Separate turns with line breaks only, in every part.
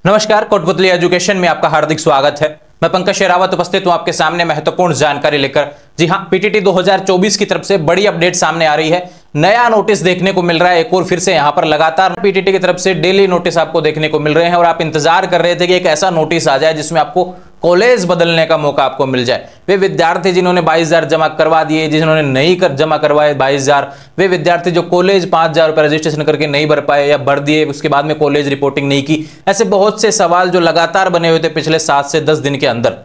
नमस्कार, कोटपुतली एजुकेशन में आपका हार्दिक स्वागत है। मैं पंकज शेरावत उपस्थित हूं आपके सामने महत्वपूर्ण जानकारी लेकर। जी हां, पीटीटी 2024 की तरफ से बड़ी अपडेट सामने आ रही है। नया नोटिस देखने को मिल रहा है। एक और फिर से यहां पर लगातार पीटीटी की तरफ से डेली नोटिस आपको देखने को मिल रहे हैं और आप इंतजार कर रहे थे कि एक ऐसा नोटिस आ जाए जिसमें आपको कॉलेज बदलने का मौका आपको मिल जाए। वे विद्यार्थी जिन्होंने 22,000 जमा करवा दिए, जिन्होंने नहीं जमा करवाए 22,000, वे विद्यार्थी जो कॉलेज 5,000 रुपए रजिस्ट्रेशन करके नहीं भर पाए या भर दिए उसके बाद में कॉलेज रिपोर्टिंग नहीं की, ऐसे बहुत से सवाल जो लगातार बने हुए थे पिछले 7 से 10 दिन के अंदर।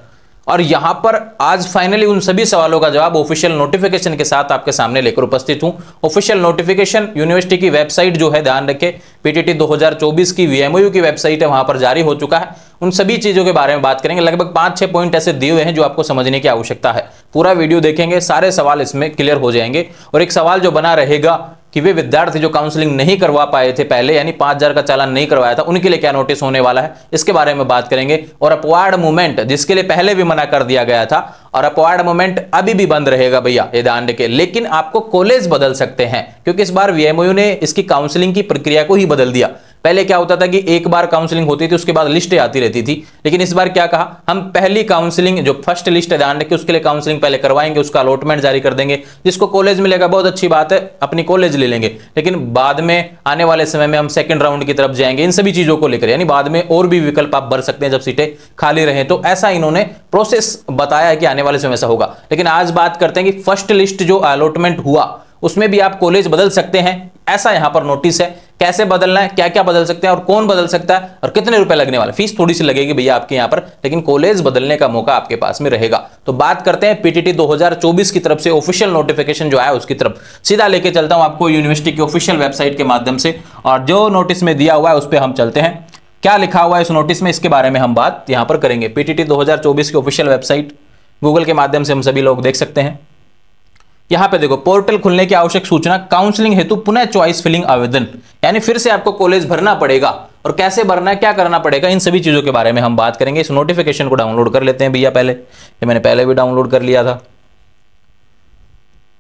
और यहां पर आज फाइनली उन सभी सवालों का जवाब ऑफिशियल नोटिफिकेशन के साथ आपके सामने लेकर उपस्थित हूं। ऑफिशियल नोटिफिकेशन यूनिवर्सिटी की वेबसाइट जो है, ध्यान रखें, पीटीटी 2024 की वीएमओयू की वेबसाइट है, वहां पर जारी हो चुका है। उन सभी चीजों के बारे में बात करेंगे। लगभग 5-6 पॉइंट ऐसे दिए हुए हैं जो आपको समझने की आवश्यकता है। पूरा वीडियो देखेंगे, सारे सवाल इसमें क्लियर हो जाएंगे। और एक सवाल जो बना रहेगा कि वे विद्यार्थी जो काउंसलिंग नहीं करवा पाए थे पहले, यानी 5,000 का चालान नहीं करवाया था, उनके लिए क्या नोटिस होने वाला है, इसके बारे में बात करेंगे। और अपवार्ड मूवमेंट जिसके लिए पहले भी मना कर दिया गया था, और अपवार्ड मूवमेंट अभी भी बंद रहेगा भैया, ये ध्यान रखें। लेकिन आपको कॉलेज बदल सकते हैं क्योंकि इस बार वीएमओयू ने इसकी काउंसलिंग की प्रक्रिया को ही बदल दिया। पहले क्या होता था कि एक बार काउंसलिंग होती थी, उसके बाद लिस्टें आती रहती थी। लेकिन इस बार क्या कहा, हम पहली काउंसलिंग जो फर्स्ट लिस्ट है, ध्यान रखें, उसके लिए काउंसलिंग पहले करवाएंगे, उसका अलॉटमेंट जारी कर देंगे। जिसको कॉलेज मिलेगा बहुत अच्छी बात है, अपनी कॉलेज ले लेंगे। लेकिन बाद में आने वाले समय में हम सेकंड राउंड की तरफ जाएंगे इन सभी चीजों को लेकर, यानी बाद में और भी विकल्प आप भर सकते हैं जब सीटें खाली रहे। तो ऐसा इन्होंने प्रोसेस बताया है कि आने वाले समय ऐसा होगा। लेकिन आज बात करते हैं कि फर्स्ट लिस्ट जो अलॉटमेंट हुआ उसमें भी आप कॉलेज बदल सकते हैं, ऐसा यहां पर नोटिस है। कैसे बदलना है, क्या क्या बदल सकते हैं और कौन बदल सकता है और कितने रुपए लगने वाले, फीस थोड़ी सी लगेगी भैया आपके यहां पर, लेकिन कॉलेज बदलने का मौका आपके पास में रहेगा। तो बात करते हैं पीटीटी 2024 की तरफ से ऑफिशियल नोटिफिकेशन जो है उसकी तरफ। सीधा लेके चलता हूं आपको यूनिवर्सिटी की ऑफिशियल वेबसाइट के माध्यम से, और जो नोटिस में दिया हुआ है उस पर हम चलते हैं। क्या लिखा हुआ है इस नोटिस में, इसके बारे में हम बात यहां पर करेंगे। पीटीटी 2024 की ऑफिशियल वेबसाइट गूगल के माध्यम से हम सभी लोग देख सकते हैं। यहां पे देखो, पोर्टल खुलने की आवश्यक सूचना, काउंसलिंग हेतु पुनः चॉइस फिलिंग आवेदन, यानी फिर से आपको कॉलेज भरना पड़ेगा। और कैसे भरना है, क्या करना पड़ेगा, इन सभी चीजों के बारे में हम बात करेंगे। इस नोटिफिकेशन को डाउनलोड कर लेते हैं भैया पहले, ये मैंने पहले भी डाउनलोड कर लिया था।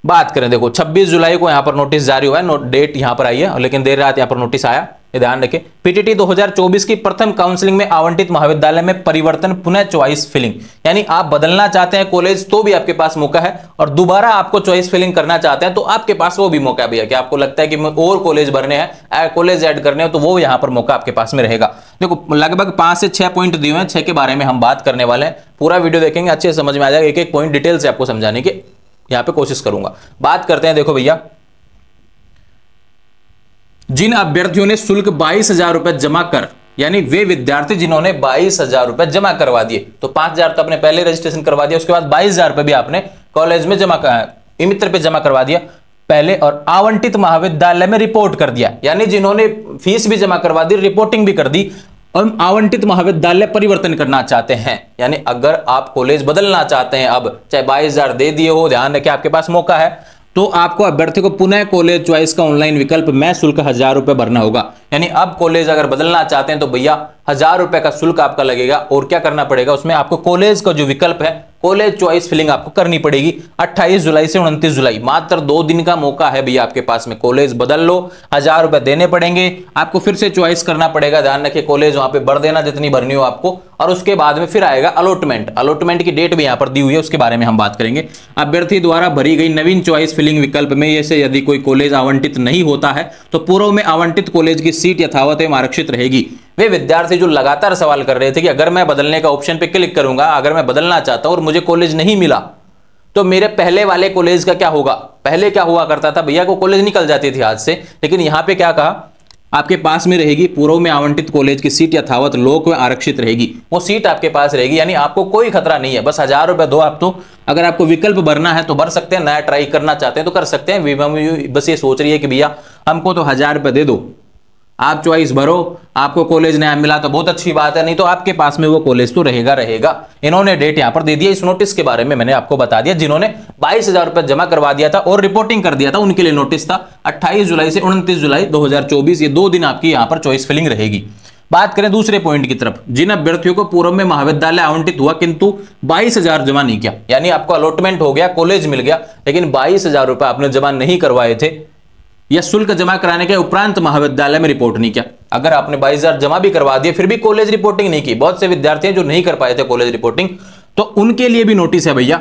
बात करें, देखो 26 जुलाई को यहां पर नोटिस जारी हुआ है, डेट यहां पर आई है, लेकिन देर रात यहां पर नोटिस आया, ये ध्यान रखें। पीटीटी 2024 की प्रथम काउंसलिंग में आवंटित महाविद्यालय में परिवर्तन पुनः चॉइस फिलिंग, यानी आप बदलना चाहते हैं कॉलेज तो भी आपके पास मौका है, और दोबारा आपको चॉइस फिलिंग करना चाहते हैं तो आपके पास वो भी मौका है भैया, कि आपको लगता है कि और कॉलेज भरने हैं, कॉलेज ऐड करने हैं, तो वो यहां पर मौका आपके पास में रहेगा। देखो लगभग 5 से 6 पॉइंट दिए हुए हैं, 6 के बारे में हम बात करने वाले हैं। पूरा वीडियो देखेंगे, अच्छे से समझ में आ जाएगा, एक एक पॉइंट डिटेल से आपको समझाने की यहां पे कोशिश करूंगा। बात करते हैं, देखो भैया, जिन अभ्यर्थियों ने शुल्क 22,000 रुपए जमा कर, यानी वे विद्यार्थी जिन्होंने 22,000 रुपए जमा करवा दिए, तो 5,000 तो आपने पहले रजिस्ट्रेशन करवा दिया, उसके बाद 22,000 रुपए भी आपने कॉलेज में जमा ई मित्र पे जमा करवा दिया पहले, और आवंटित महाविद्यालय में रिपोर्ट कर दिया, यानी जिन्होंने फीस भी जमा करवा दी, रिपोर्टिंग भी कर दी, और आवंटित महाविद्यालय परिवर्तन करना चाहते हैं, यानी अगर आप कॉलेज बदलना चाहते हैं, अब चाहे 22,000 दे दिए हो, ध्यान रखें आपके पास मौका है, तो आपको अभ्यर्थी को पुनः कॉलेज चॉइस का ऑनलाइन विकल्प में शुल्क 1,000 रुपए भरना होगा। यानी अब कॉलेज अगर बदलना चाहते हैं तो भैया 1,000 रुपए का शुल्क आपका लगेगा। और क्या करना पड़ेगा, उसमें आपको कॉलेज का जो विकल्प है, कॉलेज चॉइस फिलिंग आपको करनी पड़ेगी। 28 जुलाई से 29 जुलाई, मात्र 2 दिन का मौका है भैया आपके पास में। कॉलेज बदल लो, 1,000 रुपए देने पड़ेंगे आपको, फिर से चॉइस करना पड़ेगा, ध्यान रखिए, कॉलेज वहां पे भर देना जितनी भरनी हो आपको, और उसके बाद में फिर आएगा अलॉटमेंट। अलॉटमेंट की डेट भी यहां पर दी हुई है, उसके बारे में हम बात करेंगे। अभ्यर्थी द्वारा भरी गई नवीन चॉइस फिलिंग विकल्प में से यदि कोई कॉलेज आवंटित नहीं होता है तो पूर्व में आवंटित कॉलेज की सीट यथावत एवं आरक्षित रहेगी। वे विद्यार्थी जो लगातार सवाल कर रहे थे कि अगर मैं बदलने का ऑप्शन पे क्लिक करूंगा, अगर मैं बदलना चाहता हूं और मुझे कॉलेज नहीं मिला तो मेरे पहले वाले कॉलेज का क्या होगा। पहले क्या हुआ करता था भैया, को कॉलेज निकल जाती थी हाथ से, लेकिन यहां पे क्या कहा, आपके पास में रहेगी पूर्व में आवंटित कॉलेज की सीट यथावत लोक में आरक्षित रहेगी, वो सीट आपके पास रहेगी, यानी आपको कोई खतरा नहीं है। बस 1,000 रुपए दो आप, तो अगर आपको विकल्प भरना है तो भर सकते हैं, नया ट्राई करना चाहते हैं तो कर सकते हैं। वीएमओयू बस ये सोच रही है कि भैया हमको तो 1,000 रुपए दे दो, आप चॉइस भरो, आपको कॉलेज नया मिला तो बहुत अच्छी बात है, नहीं तो आपके पास में वो कॉलेज तो रहेगा। इन्होंने डेट यहां पर दे दिया। इस नोटिस के बारे में मैंने आपको बता दिया, जिन्होंने 22,000 रुपए जमा करवा दिया था और रिपोर्टिंग कर दिया था उनके लिए नोटिस था 28 जुलाई से 29 जुलाई 2024, ये 2 दिन आपकी यहां पर चॉइस फिलिंग रहेगी। बात करें दूसरे पॉइंट की तरफ, जिन अभ्यर्थियों को पूर्व में महाविद्यालय आवंटित हुआ किंतु 22,000 जमा नहीं किया, यानी आपको अलॉटमेंट हो गया, कॉलेज मिल गया, लेकिन 22,000 रुपए आपने जमा नहीं करवाए थे, या शुल्क जमा कराने के उपरांत महाविद्यालय में रिपोर्ट नहीं किया। अगर आपने 22,000 जमा भी करवा दिए फिर भी कॉलेज रिपोर्टिंग नहीं की, बहुत से विद्यार्थी हैं जो नहीं कर पाए थे कॉलेज रिपोर्टिंग, तो उनके लिए भी नोटिस है भैया।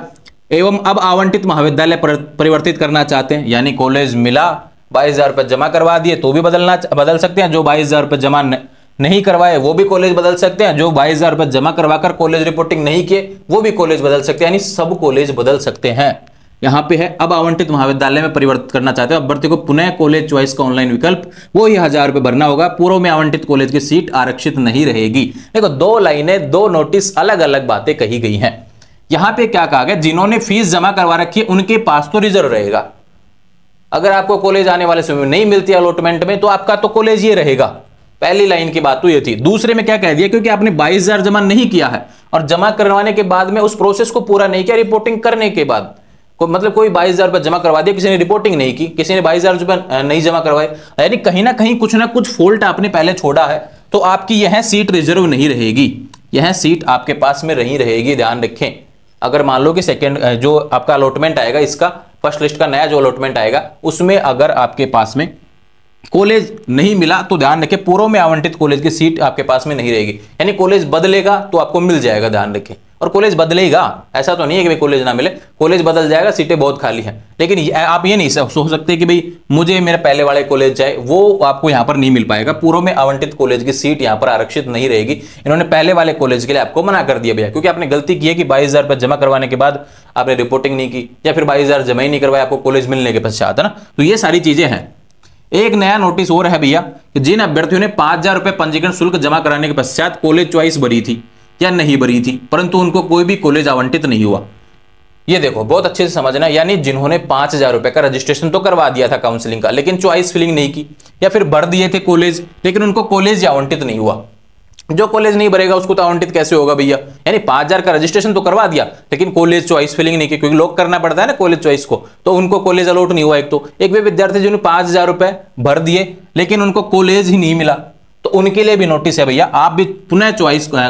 एवं अब आवंटित महाविद्यालय परिवर्तित करना चाहते हैं, यानी कॉलेज मिला 22,000 रुपये जमा करवा दिए तो भी बदल सकते हैं, जो 22,000 रुपये जमा नहीं करवाए वो भी कॉलेज बदल सकते हैं, जो 22,000 रुपये जमा करवाकर कॉलेज रिपोर्टिंग नहीं किए वो भी कॉलेज बदल सकते हैं, यानी सब कॉलेज बदल सकते हैं। यहाँ पे है अब आवंटित महाविद्यालय में परिवर्तित करना चाहते हो अभ्यर्थी को पुनः कॉलेज चॉइस का ऑनलाइन विकल्प वो ही 1,000 रुपये भरना होगा, पूर्व में आवंटित कॉलेज की सीट आरक्षित नहीं रहेगी। देखो 2 लाइनें 2 नोटिस अलग अलग बातें कही गई हैं। यहां पे क्या कहा गया, जिन्होंने फीस जमा करवा रखी है उनके पास तो रिजर्व रहेगा, अगर आपको कॉलेज आने वाले समय में नहीं मिलती अलॉटमेंट में तो आपका तो कॉलेज ये रहेगा। पहली लाइन की बात तो ये थी। दूसरे में क्या कह दिया, क्योंकि आपने 22,000 जमा नहीं किया है और जमा करवाने के बाद में उस प्रोसेस को पूरा नहीं किया रिपोर्टिंग करने के बाद, मतलब कोई 22,000 रुपये जमा करवा दिया, किसी ने रिपोर्टिंग नहीं की, किसी ने 22,000 रुपये नहीं जमा करवाए, यानी कहीं ना कहीं कुछ ना कुछ फॉल्ट आपने पहले छोड़ा है, तो आपकी यह सीट रिजर्व नहीं रहेगी, यह सीट आपके पास में नहीं रहेगी, ध्यान रखें। अगर मान लो कि सेकंड जो आपका अलॉटमेंट आएगा, इसका फर्स्ट लिस्ट का नया जो अलॉटमेंट आएगा उसमें अगर आपके पास में कॉलेज नहीं मिला तो ध्यान रखें पूर्व में आवंटित कॉलेज की सीट आपके पास में नहीं रहेगी, यानी कॉलेज बदलेगा तो आपको मिल जाएगा, ध्यान रखें। और कॉलेज बदलेगा, ऐसा तो नहीं है कि भाई कॉलेज ना मिले, कॉलेज बदल जाएगा, सीटें बहुत खाली हैं, लेकिन आप ये नहीं सोच सकते कि भाई मुझे मेरे पहले वाले कॉलेज जाए, वो आपको यहां पर नहीं मिल पाएगा। पूर्व में आवंटित कॉलेज की सीट यहां पर आरक्षित नहीं रहेगी, इन्होंने पहले वाले कॉलेज के लिए आपको मना कर दिया भैया, क्योंकि आपने गलती की है कि 22,000 रुपये जमा करवाने के बाद आपने रिपोर्टिंग नहीं की या फिर 22,000 जमा ही नहीं करवाया आपको कॉलेज मिलने के पश्चात, है ना। तो ये सारी चीजें हैं। एक नया नोटिस और है भैया कि जिन अभ्यर्थियों ने 5,000 रुपये पंजीकरण शुल्क जमा कराने के पश्चात कॉलेज चॉइस भरी थी या नहीं भरी थी परंतु उनको कोई भी कॉलेज आवंटित नहीं हुआ, ये देखो बहुत अच्छे से समझना, यानी जिन्होंने 5,000 रुपये का रजिस्ट्रेशन तो करवा दिया था काउंसलिंग का, लेकिन चॉइस फिलिंग नहीं की या फिर भर दिए थे कॉलेज लेकिन उनको कॉलेज आवंटित नहीं हुआ। जो कॉलेज नहीं भरेगा उसको तो आवंटित कैसे होगा भैया, यानी 5,000 का रजिस्ट्रेशन तो करवा दिया लेकिन कॉलेज चॉइस फिलिंग नहीं की, क्योंकि लॉक करना पड़ता है ना कॉलेज चॉइस को, तो उनको कॉलेज अलॉट नहीं हुआ। एक वे विद्यार्थी जिन्होंने 5,000 रुपए भर दिए लेकिन उनको कॉलेज ही नहीं मिला, तो उनके लिए भी नोटिस है भैया, आप भी पुनः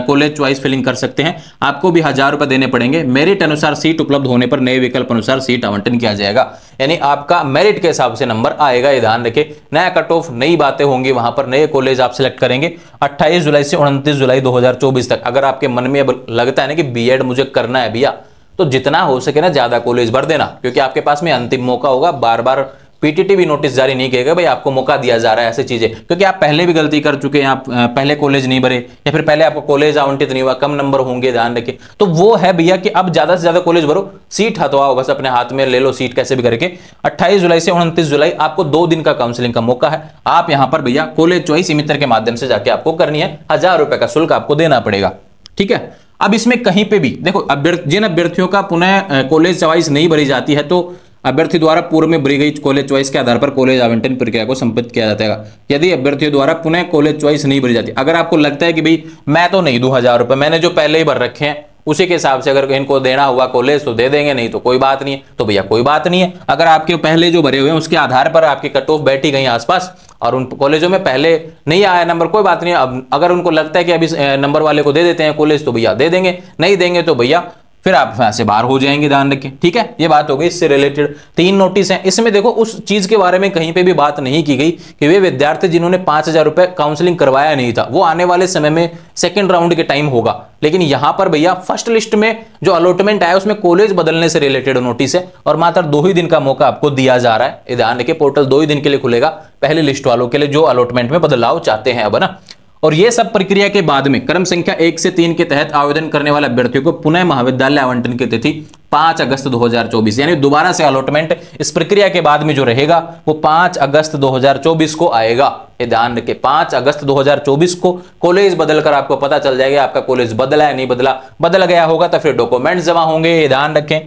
कॉलेज चॉइस फिलिंग कर सकते हैं, आपको भी 1,000 रुपए देने पड़ेंगे। मेरिट अनुसार सीट उपलब्ध होने पर नए विकल्प अनुसार सीट आवंटन किया जाएगा, यानी आपका मेरिट के हिसाब से नंबर आएगा, ये ध्यान रखें। नया कट ऑफ, नई बातें होंगी, वहां पर नए कॉलेज आप सिलेक्ट करेंगे 28 जुलाई से 29 जुलाई 2024 तक। अगर आपके मन में अब लगता है ना कि बीएड मुझे करना है भैया, तो जितना हो सके ना ज्यादा कॉलेज भर देना, क्योंकि आपके पास में अंतिम मौका होगा। बार बार पीटीटी भी नोटिस जारी नहीं करेगा भाई आपको मौका दिया जा रहा है, ऐसी चीजें, क्योंकि आप पहले भी गलती कर चुके हैं, आप पहले कॉलेज नहीं भरे या फिर पहले आपको कॉलेज आवंटित नहीं हुआ, कम नंबर होंगे, ध्यान रखें। तो वो है भैया कि अब ज्यादा से ज्यादा कॉलेज भरो, सीट हटवाओ, बस अपने हाथ में ले लो सीट कैसे भी करके। 28 जुलाई से 29 जुलाई आपको 2 दिन का काउंसलिंग का मौका है। आप यहां पर भैया कॉलेज चॉइस मित्र के माध्यम से जाके आपको करनी है, 1,000 रुपए का शुल्क आपको देना पड़ेगा, ठीक है। अब इसमें कहीं पे भी देखो, जिन अभ्यर्थियों का पुनः कॉलेज चॉइस नहीं भरी जाती है तो अभ्यर्थी द्वारा पूर्व में भरी गई कॉलेज चॉइस के आधार पर कॉलेज आवंटन प्रक्रिया को संपन्न किया जाता है। यदि अभ्यर्थियों द्वारा पुनः कॉलेज चॉइस नहीं भरी जाती, अगर आपको लगता है कि भाई मैं तो नहीं दूं 1,000 रुपए, मैंने जो पहले ही भर रखे हैं उसी के हिसाब से अगर इनको देना हुआ कॉलेज तो दे देंगे, नहीं तो कोई बात नहीं है, तो भैया कोई बात नहीं है। अगर आपके पहले जो भरे हुए हैं उसके आधार पर आपकी कट ऑफ बैठी गई आसपास और उन कॉलेजों में पहले नहीं आया नंबर, कोई बात नहीं है। अब अगर उनको लगता है कि अभी नंबर वाले को दे देते हैं कॉलेज तो भैया दे देंगे, नहीं देंगे तो भैया फिर आप यहां से बाहर हो जाएंगे, ध्यान रखें, ठीक है। ये बात हो गई इससे रिलेटेड। 3 नोटिस हैं, इसमें देखो उस चीज के बारे में कहीं पे भी बात नहीं की गई कि वे विद्यार्थी जिन्होंने 5,000 रुपए काउंसलिंग करवाया नहीं था वो आने वाले समय में सेकंड राउंड के टाइम होगा, लेकिन यहां पर भैया फर्स्ट लिस्ट में जो अलॉटमेंट आया उसमें कॉलेज बदलने से रिलेटेड नोटिस है और मात्र 2 ही दिन का मौका आपको दिया जा रहा है। ध्यान रखें, पोर्टल 2 ही दिन के लिए खुलेगा पहली लिस्ट वालों के लिए जो अलॉटमेंट में बदलाव चाहते हैं अब ना। और ये सब प्रक्रिया के बाद में क्रम संख्या 1 से 3 के तहत आवेदन करने वाले अभ्यर्थियों को पुनः महाविद्यालय आवंटन की तिथि 5 अगस्त 2024, यानी दोबारा से अलॉटमेंट इस प्रक्रिया के बाद में जो रहेगा वो 5 अगस्त 2024 को आएगा। ये ध्यान रखें, 5 अगस्त 2024 को कॉलेज बदलकर आपको पता चल जाएगा आपका कॉलेज बदला है नहीं बदला। बदल गया होगा तो फिर डॉक्यूमेंट्स जमा होंगे, ये ध्यान रखें।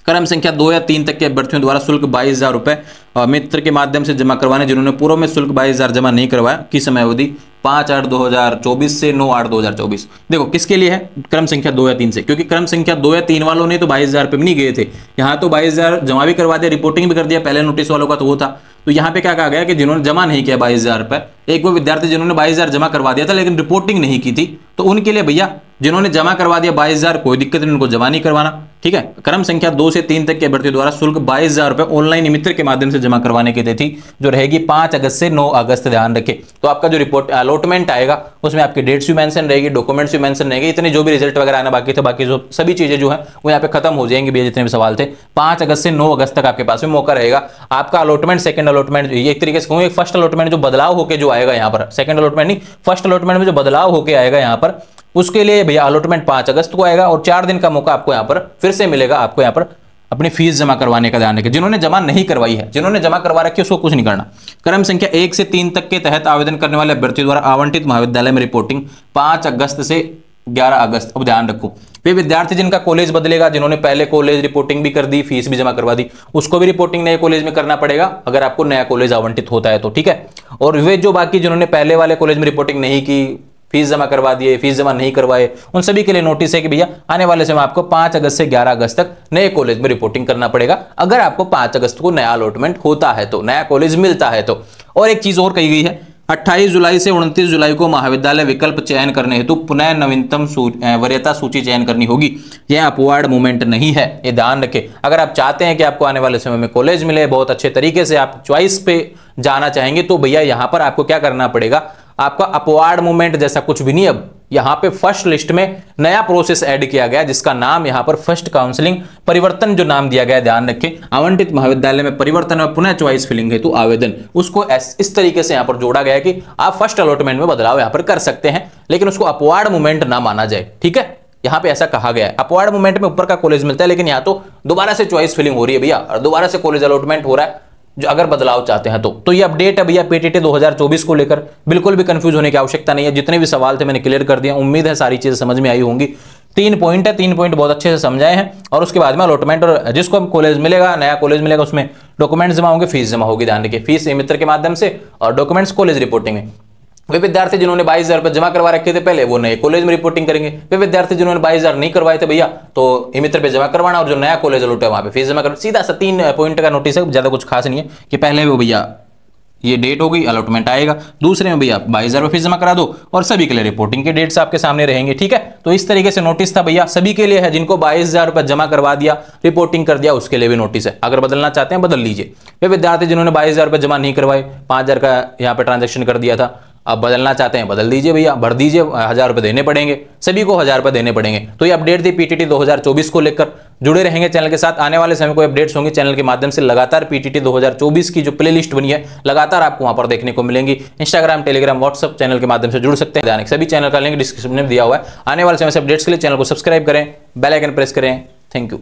क्रम संख्या 2 या 3 तक के अभ्यर्थियों द्वारा शुल्क 22,000 रुपए मित्र के माध्यम से जमा करवाने, जिन्होंने पूर्व में शुल्क 22,000 जमा नहीं करवाया की समय अवधि 5/8/2024 से 9/8/2024। देखो किसके लिए है, क्रम संख्या 2 या 3 से, क्योंकि क्रम संख्या 2 या 3 वालों ने तो 22,000 पे भी नहीं गए थे, यहाँ तो 22,000 जमा भी करवा दिया, रिपोर्टिंग भी कर दिया, पहले नोटिस वालों का तो वो था। तो यहाँ पे क्या कहा गया कि जिन्होंने जमा नहीं किया 22,000 रुपए, एक वो विद्यार्थी जिन्होंने 22,000 जमा करवा दिया था लेकिन रिपोर्टिंग नहीं की थी, तो उनके लिए भैया जिन्होंने जमा करवा दिया 22,000 कोई दिक्कत नहीं, उनको जमा नहीं करवाना, ठीक है। क्रम संख्या 2 से 3 तक के अभ्यर्थियों द्वारा शुल्क 22,000 रुपए ऑनलाइन मित्र के माध्यम से जमा करवाने की तिथि जो रहेगी 5 अगस्त से 9 अगस्त, ध्यान रखें। तो आपका जो रिपोर्ट अलॉटमेंट आएगा उसमें आपकी डेट्स भी मेंशन रहेगी, डॉक्यूमेंट्स भी मेंशन रहेंगे, इतने जो भी रिजल्ट वगैरह आना बाकी थे, बाकी जो सभी चीजें जो है वो यहाँ पे खत्म हो जाएंगी भैया, जितने भी सवाल थे। 5 अगस्त से 9 अगस्त तक आपके पास में मौका रहेगा। आपका अलॉटमेंट, सेकंड अलॉटमेंट, एक तरीके से कहूँ फर्स्ट अलॉटमेंट जो बदलाव होकर जो आएगा यहाँ पर, सेकंड अलॉटमेंट नहीं, फर्स्ट अलॉटमेंट में जो बदलाव होकर आएगा यहाँ पर, उसके लिए भैया अलॉटमेंट 5 अगस्त को आएगा और 4 दिन का मौका आपको यहाँ पर फिर से मिलेगा, आपको यहाँ पर अपनी फीस जमा करवाने का ध्यान रखें। जिन्होंने जमा नहीं करवाई है, जिन्होंने जमा करवा रखी है उसको कुछ नहीं करना। क्रम संख्या 1 से 3 तक के तहत आवेदन करने वाले अभ्यर्थियों द्वारा आवंटित महाविद्यालय में रिपोर्टिंग 5 अगस्त से 11 अगस्त। अब ध्यान रखो, वे विद्यार्थी जिनका कॉलेज बदलेगा, जिन्होंने पहले कॉलेज रिपोर्टिंग भी कर दी, फीस भी जमा करवा दी, उसको भी रिपोर्टिंग नए कॉलेज में करना पड़ेगा अगर आपको नया कॉलेज आवंटित होता है तो, ठीक है। और वे जो बाकी जिन्होंने पहले वाले कॉलेज में रिपोर्टिंग नहीं की, फीस जमा करवा दिए, फीस जमा नहीं करवाए, उन सभी के लिए नोटिस है कि भैया आने वाले समय आपको 5 अगस्त से 11 अगस्त तक नए कॉलेज में रिपोर्टिंग करना पड़ेगा अगर आपको 5 अगस्त को नया अलॉटमेंट होता है तो, नया कॉलेज मिलता है तो। और एक चीज और कही गई है, 28 जुलाई से 29 जुलाई को महाविद्यालय विकल्प चयन करने हेतु पुनः नवीनतम वरीयता सूची चयन करनी होगी। यह अपवार्ड मूवमेंट नहीं है, ये ध्यान रखें। अगर आप चाहते हैं कि आपको आने वाले समय में कॉलेज मिले, बहुत अच्छे तरीके से आप चॉइस पे जाना चाहेंगे, तो भैया यहां पर आपको क्या करना पड़ेगा, आपका अपवार्ड मूवमेंट जैसा कुछ भी नहीं। अब यहां पे फर्स्ट लिस्ट में नया प्रोसेस ऐड किया गया जिसका नाम यहां पर फर्स्ट काउंसलिंग परिवर्तन जो नाम दिया गया, ध्यान रखें। आवंटित महाविद्यालय में परिवर्तन और पुनः चॉइस फिलिंग हेतु आवेदन, उसको इस तरीके से यहां पर जोड़ा गया कि आप फर्स्ट अलॉटमेंट में बदलाव यहां पर कर सकते हैं, लेकिन उसको अपवार्ड मूवमेंट ना माना जाए, ठीक है। यहां पे ऐसा कहा गया है, अपवार्ड मूवमेंट में ऊपर का कॉलेज मिलता है, लेकिन यहां तो दोबारा से चॉइस फिलिंग हो रही है भैया, और दोबारा से कॉलेज अलॉटमेंट हो रहा है जो अगर बदलाव चाहते हैं तो ये अपडेट है भैया पीटीटी 2024 को लेकर। बिल्कुल भी कंफ्यूज होने की आवश्यकता नहीं है, जितने भी सवाल थे मैंने क्लियर कर दिया, उम्मीद है सारी चीजें समझ में आई होंगी। 3 पॉइंट है, 3 पॉइंट बहुत अच्छे से समझाए हैं, और उसके बाद में अलॉटमेंट और जिसको कॉलेज मिलेगा, नया कॉलेज मिलेगा, उसमें डॉक्यूमेंट्स जमा होंगे, फीस जमा होगी, ध्यान रखिए, फीस मित्र के माध्यम से और डॉक्यूमेंट्स कॉलेज रिपोर्टिंग में। वे विद्यार्थी जिन्होंने 22,000 रुपए जमा करवा रखे थे पहले, वो नए कॉलेज में रिपोर्टिंग करेंगे। वे विद्यार्थी जिन्होंने 22,000 नहीं करवाए थे भैया, तो मित्र पे जमा करवाना, और जो नया कॉलेज अलॉट है वहां पे फीस जमा करना। सीधा सा 3 पॉइंट का नोटिस है, ज्यादा कुछ खास नहीं है कि पहले वो भैया ये डेट हो गई, अलॉटमेंट आएगा, दूसरे में भैया 22,000 रुपए फीस जमा करा दो, और सभी के लिए रिपोर्टिंग के डेट्स आपके सामने रहेंगे, ठीक है। तो इस तरीके से नोटिस था भैया, सभी के लिए है। जिनको 22,000 रुपए जमा करवा दिया, रिपोर्टिंग कर दिया, उसके लिए भी नोटिस है। अगर बदलना चाहते हैं बदल लीजिए। वे विद्यार्थी जिन्होंने 22,000 रुपए जमा नहीं करवाए, 5,000 का यहाँ पे ट्रांजेक्शन कर दिया था, अब बदलना चाहते हैं बदल दीजिए भैया, भर दीजिए, 1,000 रुपए देने पड़ेंगे, सभी को 1,000 रुपए देने पड़ेंगे। तो ये अपडेट थी पीटीटी 2024 को लेकर। जुड़े रहेंगे चैनल के साथ, आने वाले समय कोई अपडेट्स होंगे चैनल के माध्यम से। लगातार पीटीटी 2024 की जो प्लेलिस्ट बनी है लगातार आपको वहां पर देखने को मिलेंगी। इंस्टाग्राम, टेलीग्राम, व्हाट्सएप चैनल के माध्यम से जुड़ सकते हैं। सभी चैनल का लिंक डिस्क्रिप्शन में दिया हुआ है। आने वाले समय से अपडेट्स के लिए चैनल को सब्सक्राइब करें, बेल आइकन प्रेस करें। Thank you.